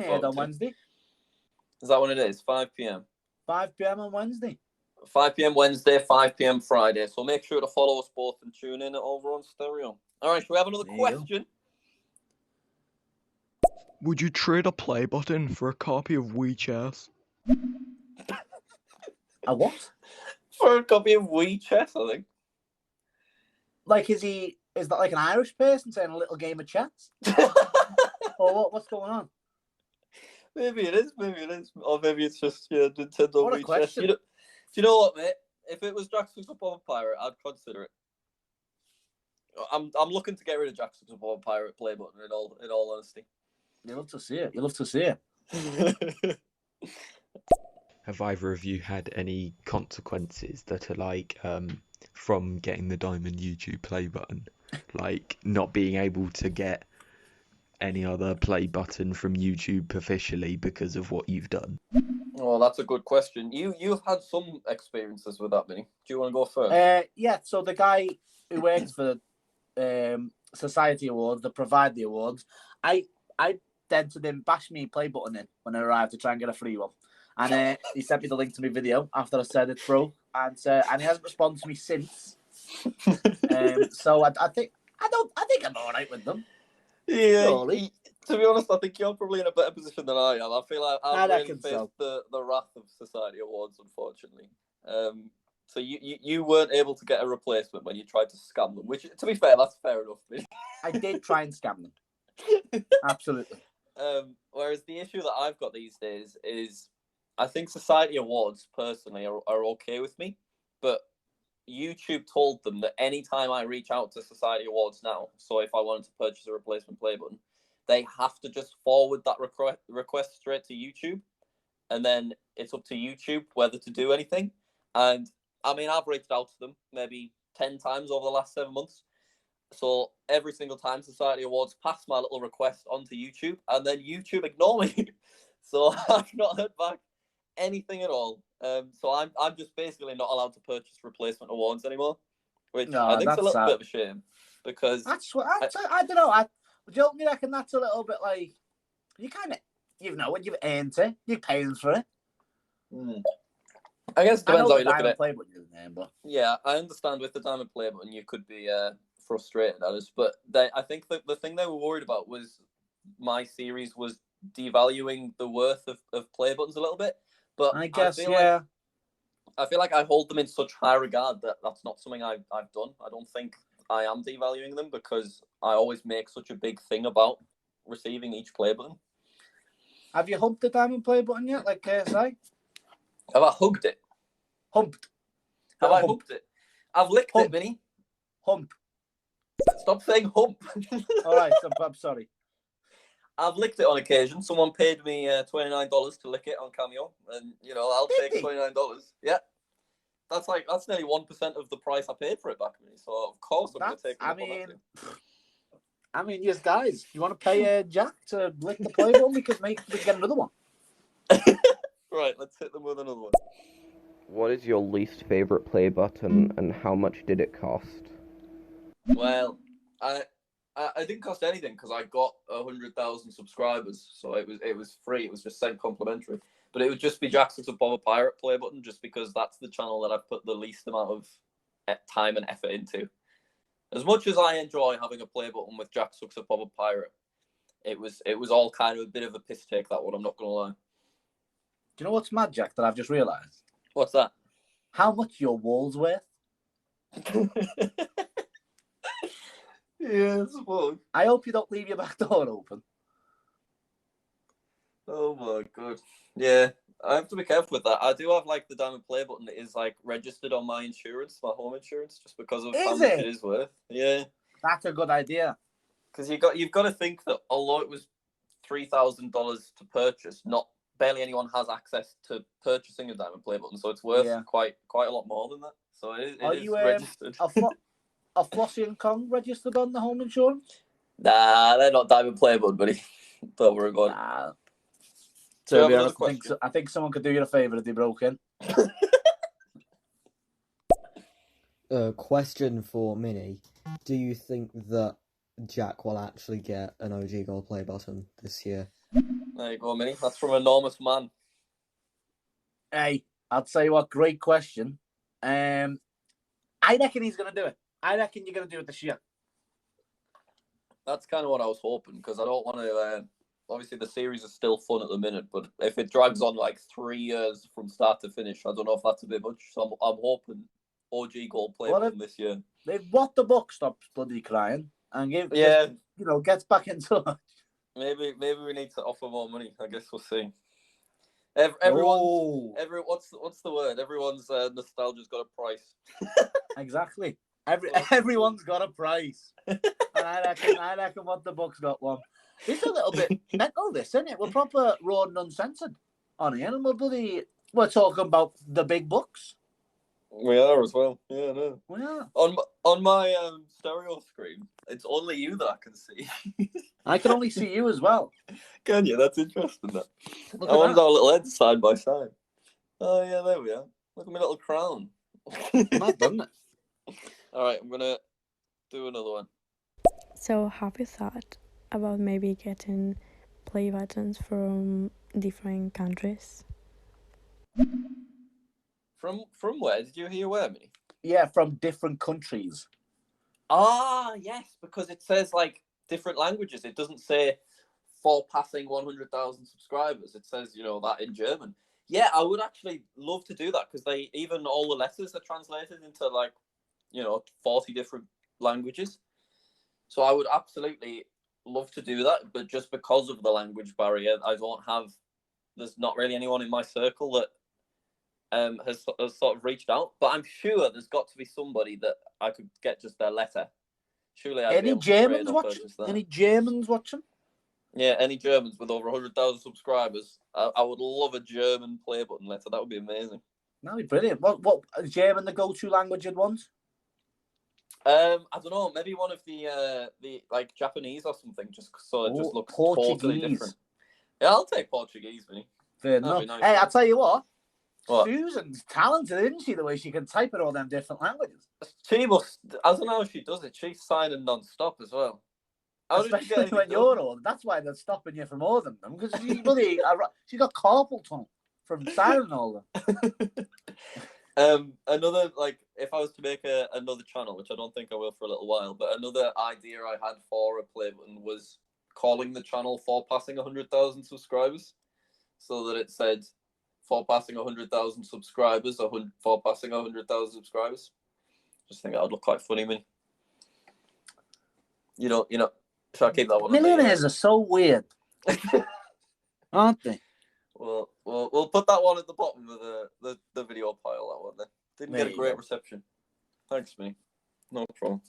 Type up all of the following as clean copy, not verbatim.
looking forward on to. Wednesday. Is that when it is? 5 p.m. 5 p.m. on Wednesday. 5 p.m. Wednesday, 5 p.m. Friday. So make sure to follow us both and tune in over on Stereo. All right, shall we have another question? Would you trade a play button for a copy of WeChat? A what? For a copy of WeChat, I think. Like, is that like an Irish person saying a little game of chess? Or what's going on? Maybe it is. Or maybe it's just Nintendo What a WeChat. question. Do you know what, mate? If it was JackSucksAtLife Pirate, I'd consider it. I'm looking to get rid of JackSucksAtLife Pirate play button in all honesty. You love to see it. Have either of you had any consequences that are like from getting the Diamond YouTube play button? Like not being able to get any other play button from YouTube officially because of what you've done? Oh, that's a good question. You've had some experiences with that, Vinny. Do you want to go first? Yeah, so the guy who works for Society Awards, that provide the awards, I dented him, bashed me play button in when I arrived to try and get a free one. And he sent me the link to my video after I said it's broke, and he hasn't responded to me since. So I think I'm all right with them. Yeah, to be honest, I think you're probably in a better position than I am. I feel like I've really faced the wrath of Society Awards, unfortunately. So you weren't able to get a replacement when you tried to scam them, which, to be fair, that's fair enough. I did try and scam them. Absolutely. Whereas the issue that I've got these days is I think Society Awards, personally, are okay with me, but YouTube told them that anytime I reach out to Society Awards now, so if I wanted to purchase a replacement play button, they have to just forward that request straight to YouTube, and then it's up to YouTube whether to do anything. And I mean, I've reached out to them maybe 10 times over the last 7 months. So every single time Society Awards pass my little request onto YouTube, and then YouTube ignore me. So I've not heard back anything at all. So I'm just basically not allowed to purchase replacement awards anymore, which I think is a little bit of a shame, because that's what I don't know. Would you reckon that's a little bit like you kind of when you've earned it, you're paying for it. I guess it depends how you look at it. Play button there, but yeah, I understand with the diamond play button you could be frustrated at us, but I think that the thing they were worried about was my series was devaluing the worth of play buttons a little bit. But I feel like I hold them in such high regard that that's not something I've done. I don't think I am devaluing them, because I always make such a big thing about receiving each play button. Have you humped the diamond play button yet, like KSI? Have I hugged it? Humped. Have I humped it? I've licked it, Vinny. Hump. Stop saying hump. All right, I'm sorry. I've licked it on occasion. Someone paid me $29 to lick it on Cameo, and I'll take $29. Yeah, that's nearly 1% of the price I paid for it back to me. So of course I'm going to take it. I mean, yes, guys, you want to pay Jack to lick the play button? We can get another one. Right, let's hit them with another one. What is your least favorite play button, and how much did it cost? Well, I didn't cost anything because I got 100,000 subscribers, so it was free. It was just sent complimentary. But it would just be JackSucksAtLife Pirate play button, just because that's the channel that I've put the least amount of time and effort into. As much as I enjoy having a play button with JackSucksAtLife Pirate, it was all kind of a bit of a piss take, that one. I'm not gonna lie. Do you know what's mad, Jack? That I've just realised. What's that? How much your wall's worth? Yeah, I suppose. I hope you don't leave your back door open. Oh my god. Yeah, I have to be careful with that. I do have the diamond play button that is registered on my insurance, my home insurance, just because of how much it is worth. Yeah. That's a good idea. Because you've got to think that although it was $3,000 to purchase, barely anyone has access to purchasing a diamond play button, so it's worth quite a lot more than that. So it is registered. Are Flossie and Kong registered on the home insurance? Nah, they're not diamond play button, buddy. Don't worry about it. Nah. To be honest, I think someone could do you a favour if they broke in. Question for Minnie. Do you think that Jack will actually get an OG Gold play button this year? There you go, Minnie. That's from Enormous Man. Hey, I'll tell you what, great question. I reckon he's going to do it. I reckon you're going to do it this year. That's kind of what I was hoping, because I don't want to... obviously, the series is still fun at the minute, but if it drags on like 3 years from start to finish, I don't know if that's a bit much. So I'm hoping OG Gold play them this year. If What the Book stops bloody crying and gets back into it. Maybe we need to offer more money. I guess we'll see. What's the word? Everyone's nostalgia's got a price. Exactly. Everyone's got a price. And I reckon What the Book's got one. It's a little bit mental, this, isn't it? We're proper raw and uncensored on here, and we're talking about the big books. We are as well. Yeah, no. We are. On my stereo screen, it's only you that I can see. I can only see you as well. Can you? That's interesting. That. Look I at wanted that. our little heads side by side. Oh yeah, there we are. Look at my little crown. Mad, doesn't it? All right, I'm gonna do another one. So have you thought about maybe getting play buttons from different countries? From where? Did you hear where, Minnie? Yeah, from different countries. Ah, yes, because it says like different languages. It doesn't say for passing 100,000 subscribers. It says, that in German. Yeah, I would actually love to do that, because even all the letters are translated into 40 different languages. So I would absolutely love to do that, but just because of the language barrier, there's not really anyone in my circle that has sort of reached out. But I'm sure there's got to be somebody that I could get just their letter. Surely I'd be able to Germans watching? Any Germans watching? Yeah, any Germans with over 100,000 subscribers. I would love a German play button letter. That would be amazing. That'd be brilliant. What German the go-to language you'd want? I don't know. Maybe one of the like Japanese or something, just so it just looks totally different. Yeah, I'll take Portuguese, Vinny. Fair enough. Nice. Hey, I'll tell you what. Susan's talented, isn't she? The way she can type in all them different languages. She must. I don't know how she does it. She's signing non-stop as well. Especially when you're old. That's why they're stopping you from ordering them, because she got carpal tunnel from signing all them. Another, if I was to make another channel, which I don't think I will for a little while, but another idea I had for a play button was calling the channel For Passing 100,000 subscribers, so that it said For Passing 100,000 subscribers, or For Passing 100,000 subscribers. Just think that would look quite funny, man. Should I keep that one? Millionaires are so weird, aren't they? Well, we'll put that one at the bottom of the video pile. That one then didn't get a great reception. Thanks, me. No problem.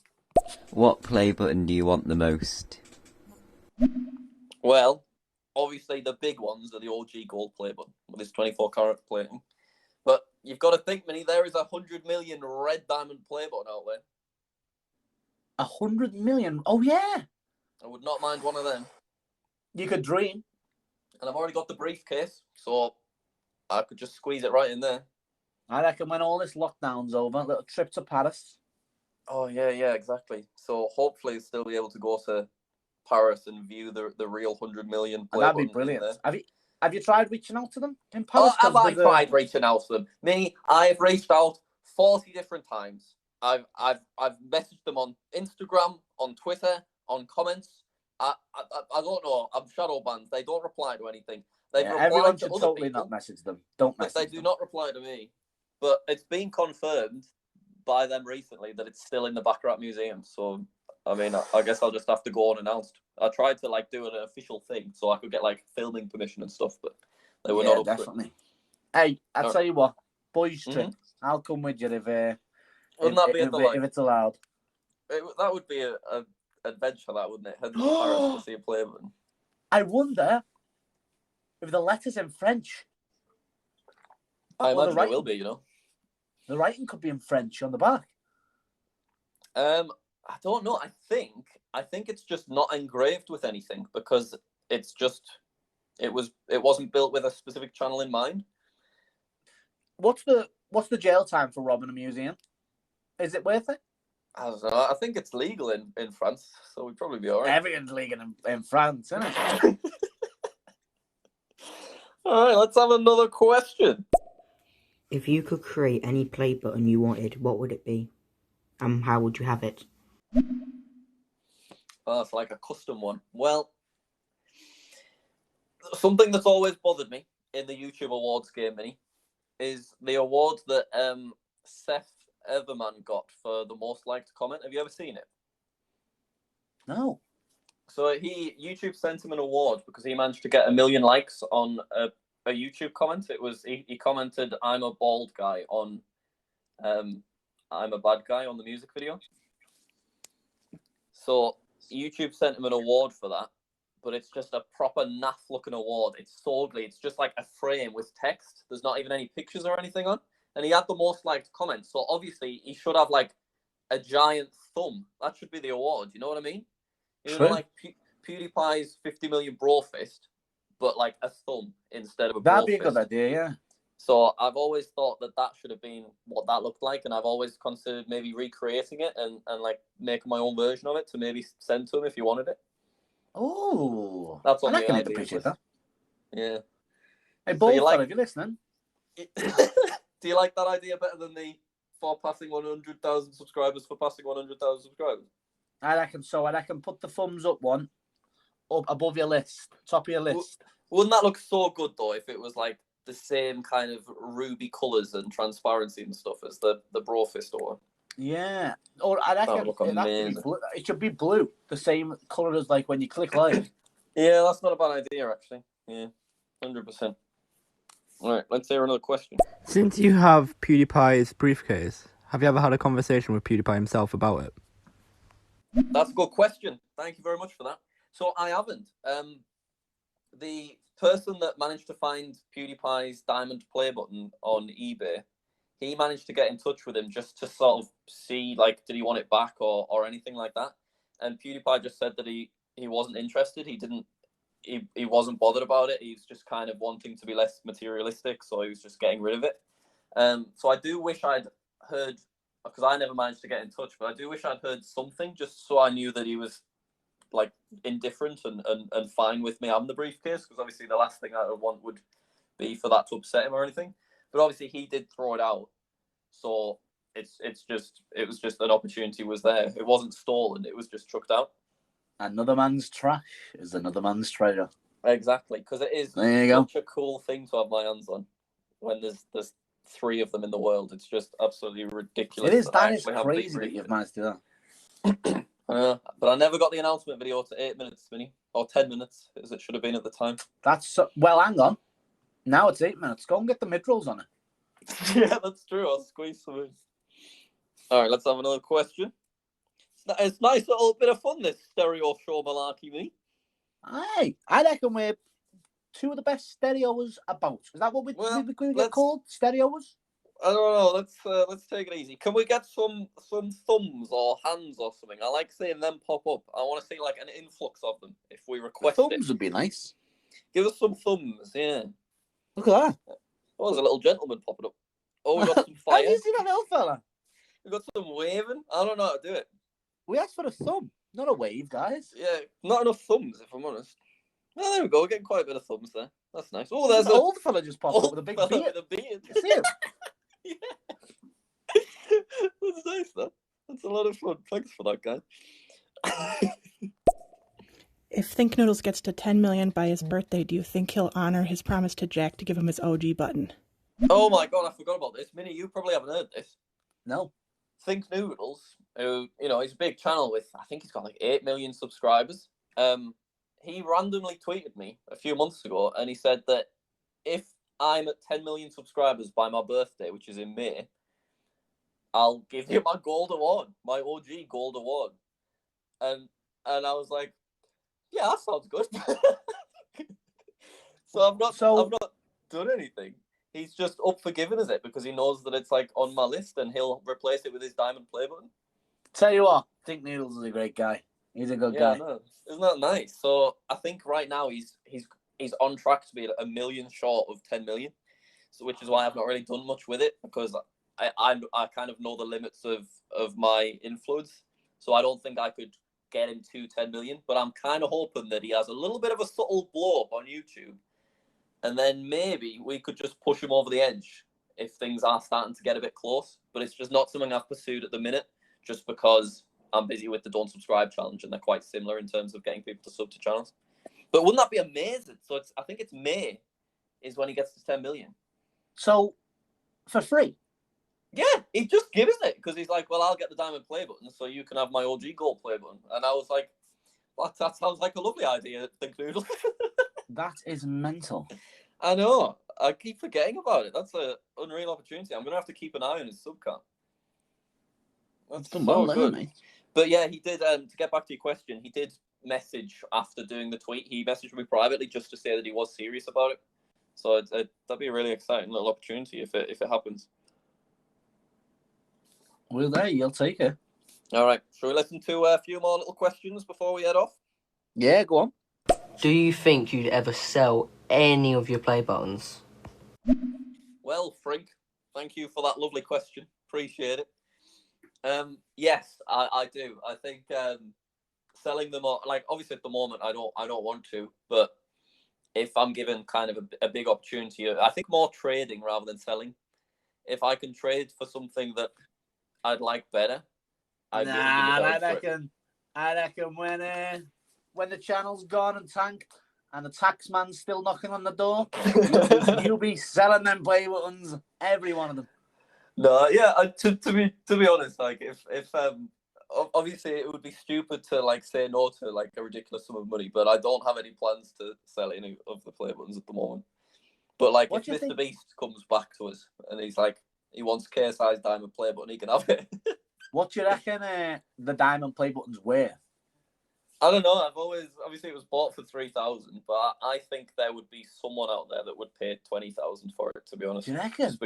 What play button do you want the most? Well, obviously the big ones are the OG Gold play button with this 24-karat plating. But you've got to think, Minnie, there is 100 million red diamond play button out there. 100 million? Oh yeah. I would not mind one of them. You could dream. And I've already got the briefcase, so I could just squeeze it right in there. I reckon when all this lockdown's over, a little trip to Paris. Oh, yeah, exactly. So hopefully still be able to go to Paris and view the real 100 million play That'd be brilliant. Have you tried reaching out to them in Paris? Oh, have I tried reaching out to them? Me, I've reached out 40 different times. I've messaged them on Instagram, on Twitter, on comments. I don't know. I'm shadow banned. They don't reply to anything. Everyone should totally not message them. Don't message them. They do not reply to me. But it's been confirmed by them recently that it's still in the Baccarat Museum. So, I mean, I guess I'll just have to go unannounced. I tried to do an official thing so I could get filming permission and stuff, but they were not up definitely. Hey, I'll tell you what, boys trip. I'll come with you if it's allowed. That would be a adventure, that wouldn't it? Heading to Paris to see a play button. I wonder if the letter's in French. I imagine it will be, The writing could be in French on the back. I don't know. I think it's just not engraved with anything, because it wasn't built with a specific channel in mind. What's the jail time for robbing a museum? Is it worth it? I don't know. I think it's legal in France, so we'd probably be all right. Everything's legal in France, isn't it? All right, let's have another question. If you could create any play button you wanted, what would it be? And how would you have it? Oh, it's like a custom one. Well, something that's always bothered me in the YouTube Awards game, Mini, is the award that Seth Everman got for the most liked comment. Have you ever seen it? No. So YouTube sent him an award because he managed to get 1 million likes on a YouTube comment. It was he commented, "I'm a bald guy" on "I'm a bad guy" on the music video. So YouTube sent him an award for that, but it's just a proper naff looking award. It's so ugly. It's just like a frame with text. There's not even any pictures or anything on. And he had the most liked comments. So obviously he should have like a giant thumb. That should be the award. You know what I mean? You know, like PewDiePie's 50 million bro fist, but like a thumb instead of a bro That'd be a fist. good idea, yeah. So I've always thought that should have been what that looked like, and I've always considered maybe recreating it and like making my own version of it to maybe send to him if he wanted it. Oh, That's on I the can ideas appreciate list. that. Yeah. Hey, So both you like- if you're listening. Do you like that idea better than the for passing 100,000 subscribers for passing 100,000 subscribers? I reckon so. I reckon put the thumbs up one up above your list, top of your list. Wouldn't that look so good though if it was like the same kind of ruby colours and transparency and stuff as the bro fist one? Yeah. Or I reckon That would look amazing. it should be blue, the same colour as like when you click live. Yeah, that's not a bad idea actually. Yeah, 100%. All right, let's hear another question. Since you have PewDiePie's briefcase, have you ever had a conversation with PewDiePie himself about it? That's a good question. Thank you very much for that. So I haven't. The person that managed to find PewDiePie's diamond play button on eBay, he managed to get in touch with him just to sort of see, like, did he want it back or anything like that. And PewDiePie just said that he wasn't interested. He wasn't bothered about it. He's just kind of wanting to be less materialistic, so he was just getting rid of it. So I do wish I'd heard, because I never managed to get in touch, but I do wish I'd heard something just so I knew that he was like indifferent and fine with me having the briefcase, because obviously the last thing I would want would be for that to upset him or anything. But obviously he did throw it out, so it was just an opportunity was there. It wasn't stolen, it was just chucked out. Another man's trash is another man's treasure. Exactly, because it is such a cool thing to have my hands on when there's 3 of them in the world. It's just absolutely ridiculous. It is. That is crazy that you've managed to do that. But I never got the announcement video to 8 minutes, Vinny, or 10 minutes, as it should have been at the time. Well, hang on. Now it's 8 minutes. Go and get the mid-rolls on it. Yeah, that's true. I'll squeeze some in. All right, let's have another question. It's nice little bit of fun, this stereo show malarkey, me. Aye, I reckon we're 2 of the best stereos about. Is that what we get called? Stereos? I don't know. Let's take it easy. Can we get some thumbs or hands or something? I like seeing them pop up. I want to see like an influx of them if we request it. Thumbs would be nice. Give us some thumbs, yeah. Look at that. Oh, there's a little gentleman popping up. Oh, we got some fire. Have you seen that little fella? We got some waving. I don't know how to do it. We asked for a thumb, not a wave, guys. Yeah, not enough thumbs, if I'm honest. Well, there we go. We're getting quite a bit of thumbs there. That's nice. Oh, there's an old fella just popped up with a big beard. With a beard. You see him? Yeah. That's nice, though. That's a lot of fun. Thanks for that, guy. If Think Noodles gets to 10 million by his birthday, do you think he'll honor his promise to Jack to give him his OG button? Oh my god, I forgot about this. Minnie, you probably haven't heard this. No. Think Noodles, who, he's a big channel with, I think he's got like 8 million subscribers. He randomly tweeted me a few months ago, and he said that if I'm at 10 million subscribers by my birthday, which is in May, I'll give you my gold award, my OG gold award. And I was like, yeah, that sounds good. So I've not done anything. He's just up for giving us it because he knows that it's like on my list, and he'll replace it with his diamond play button. Tell you what, Think Noodles is a great guy. He's a good guy. No. Isn't that nice? So I think right now he's on track to be 1 million short of 10 million, so which is why I've not really done much with it, because I kind of know the limits of my influence, so I don't think I could get him to 10 million. But I'm kind of hoping that he has a little bit of a subtle blow up on YouTube, and then maybe we could just push him over the edge if things are starting to get a bit close. But it's just not something I've pursued at the minute, just because I'm busy with the Don't Subscribe challenge, and they're quite similar in terms of getting people to sub to channels. But wouldn't that be amazing? So I think it's May is when he gets to 10 million. So, for free? Yeah, he just gives it because he's like, well, I'll get the diamond play button so you can have my OG gold play button. And I was like, that sounds like a lovely idea, Think Noodle. That is mental. I know. I keep forgetting about it. That's an unreal opportunity. I'm going to have to keep an eye on his sub count. That's done well, good. mate. But yeah, he did, to get back to your question, he did message after doing the tweet. He messaged me privately just to say that he was serious about it. So that'd be a really exciting little opportunity if it happens. Well, there, you'll take it. All right. Shall we listen to a few more little questions before we head off? Yeah, go on. Do you think you'd ever sell any of your play buttons? Well, Frink, thank you for that lovely question. Appreciate it. Yes, I do. I think selling them, like obviously at the moment I don't want to, but if I'm given kind of a big opportunity, I think more trading rather than selling. If I can trade for something that I'd like better, I reckon when the channel's gone and tanked and the tax man's still knocking on the door, you'll be selling them play buttons, every one of them. No, yeah. To be honest, like if obviously it would be stupid to like say no to like a ridiculous sum of money, but I don't have any plans to sell any of the play buttons at the moment. But like if Mr. Beast comes back to us and he's like he wants K-size diamond play button, he can have it. What do you reckon the diamond play button's worth? I don't know. Obviously it was bought for 3,000, but I think there would be someone out there that would pay 20,000 for it. To be honest, do you reckon?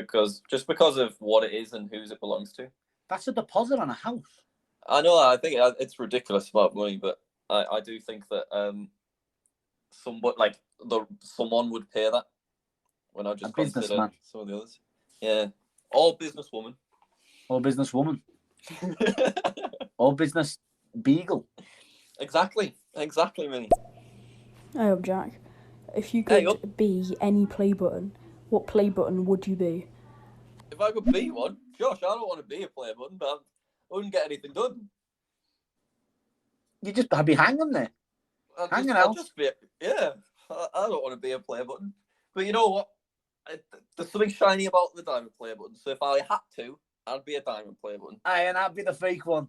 Just because of what it is and whose it belongs to. That's a deposit on a house. I know. I think it's ridiculous amount of money, but I do think that someone would pay that. When I just consider some of the others. Yeah, all businesswoman. All businesswoman. All business beagle. Exactly, Minnie. Hey up, Jack. If you could be any play button, what play button would you be? If I could be one, Josh, I don't want to be a play button, but I wouldn't get anything done. I'd be hanging there. Hanging out. Yeah, I don't want to be a play button. But you know what? There's something shiny about the diamond play button. So if I had to, I'd be a diamond play button. Aye, and I'd be the fake one.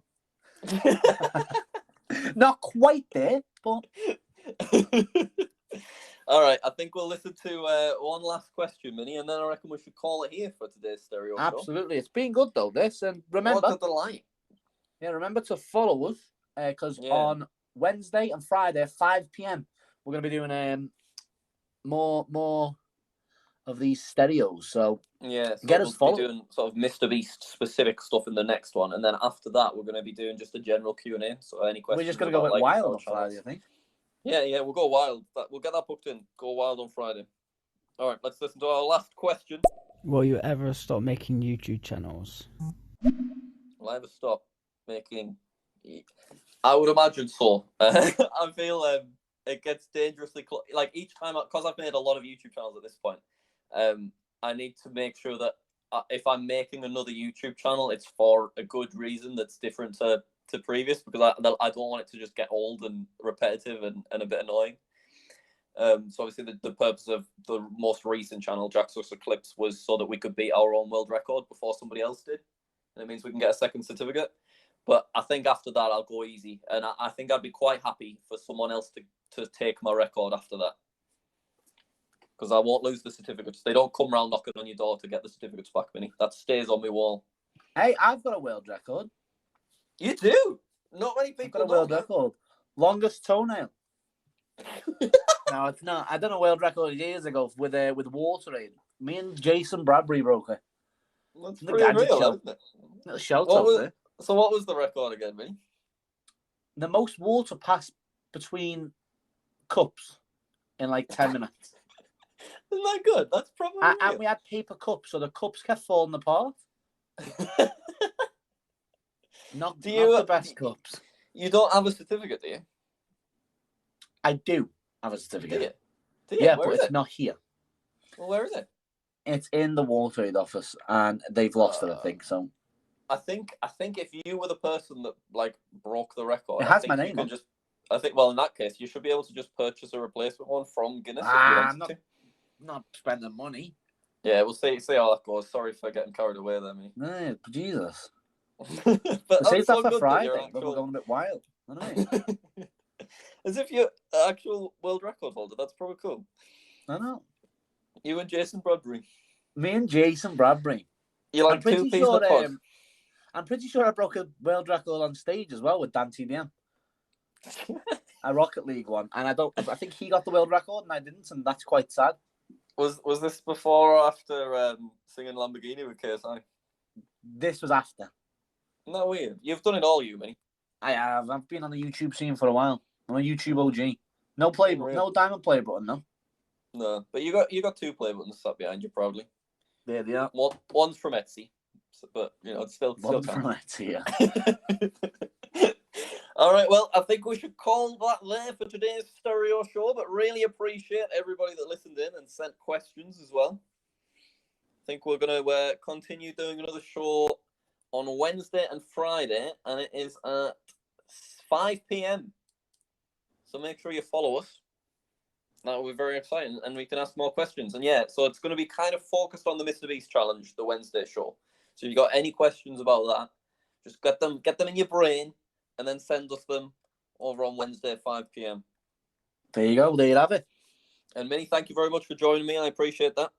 Not quite there, but... All right, I think we'll listen to one last question, Minnie, and then I reckon we should call it here for today's stereo show. Absolutely. It's been good, though, this. And remember... What a delight. Yeah, remember to follow us, because on Wednesday and Friday, 5 p.m, we're going to be doing more of these stereos. So get us followed. Be doing sort of Mr. Beast specific stuff in the next one, and then after that, we're going to be doing just a general Q&A. So any questions? We're just going to go wild on Friday, I think. Yeah, we'll go wild. We'll get that booked in. Go wild on Friday. All right, let's listen to our last question. Will you ever stop making YouTube channels? Will I ever stop making? I would imagine so. I feel it gets dangerously close. Like each time, because I've made a lot of YouTube channels at this point, I need to make sure that if I'm making another YouTube channel, it's for a good reason that's different to previous, because I don't want it to just get old and repetitive and a bit annoying. So obviously the purpose of the most recent channel, JackSucksAtLife, was so that we could beat our own world record before somebody else did. And it means we can get a second certificate. But I think after that, I'll go easy. And I think I'd be quite happy for someone else to take my record after that. Because I won't lose the certificates. They don't come round knocking on your door to get the certificates back, Minnie. That stays on my wall. Hey, I've got a world record. You do? Not many people I've got a world record. Longest toenail. No, it's not. I done a world record years ago with water in. Me and Jason Bradbury broke it. That's pretty real, isn't it? Little shout out there. So what was the record again, Minnie? The most water passed between cups in like 10 minutes. Isn't that good? That's probably and we had paper cups, so the cups kept falling apart. Not the best cups. You don't have a certificate, do you? I do have a certificate. Do you? Yeah, Where but is it's it? not here. Well, where is it? It's in the World Trade office, and they've lost it, I think. So I think if you were the person that like broke the record, it has I think my you name can on. just. I think, well, in that case, you should be able to just purchase a replacement one from Guinness if you I'm wanted to. not spending money. Yeah, we'll see how that goes. Sorry for getting carried away there, mate. No, Jesus. But Save that so for good Friday. You're But we're going a bit wild. I know. As if you're actual world record holder. That's probably cool. I know. You and Jason Bradbury. Me and Jason Bradbury. You're like two peas in a pod. I'm pretty sure I broke a world record on stage as well with Dan TDM. A Rocket League one, and I think he got the world record and I didn't, and that's quite sad. Was this before or after singing Lamborghini with KSI? This was after. No, weird. You've done it all, you, mate. I have. I've been on the YouTube scene for a while. I'm a YouTube OG. No play, no diamond play button, no. No, but you got 2 play buttons sat behind you proudly. There they are. One's from Etsy, but you know it's still One's from Etsy. Yeah. All right, well, I think we should call that there for today's stereo show, but really appreciate everybody that listened in and sent questions as well. I think we're going to continue doing another show on Wednesday and Friday, and it is at 5 p.m. So make sure you follow us. That will be very exciting, and we can ask more questions. And yeah, so it's going to be kind of focused on the Mr. Beast challenge, the Wednesday show. So if you got any questions about that, just get them in your brain, and then send us them over on Wednesday at 5 p.m. There you go. There you have it. And Minnie, thank you very much for joining me. I appreciate that.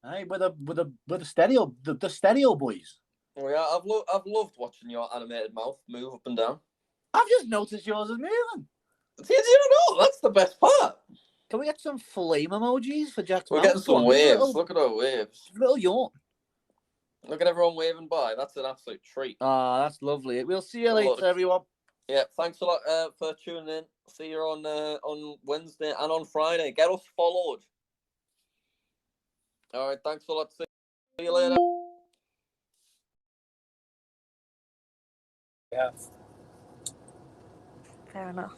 Hey, with the stereo, the stereo boys. Oh yeah, I've loved watching your animated mouth move up and down. I've just noticed yours is moving. Did you know? That's the best part. Can we get some flame emojis for Jack's We're mouth? getting some waves. Look at our waves. Little yawn. Look at everyone waving by. That's an absolute treat. Ah, that's lovely. We'll see you later, everyone. Yeah, thanks a lot for tuning in. See you on Wednesday and on Friday. Get us followed. All right, thanks a lot. See you later. Yeah. Fair enough.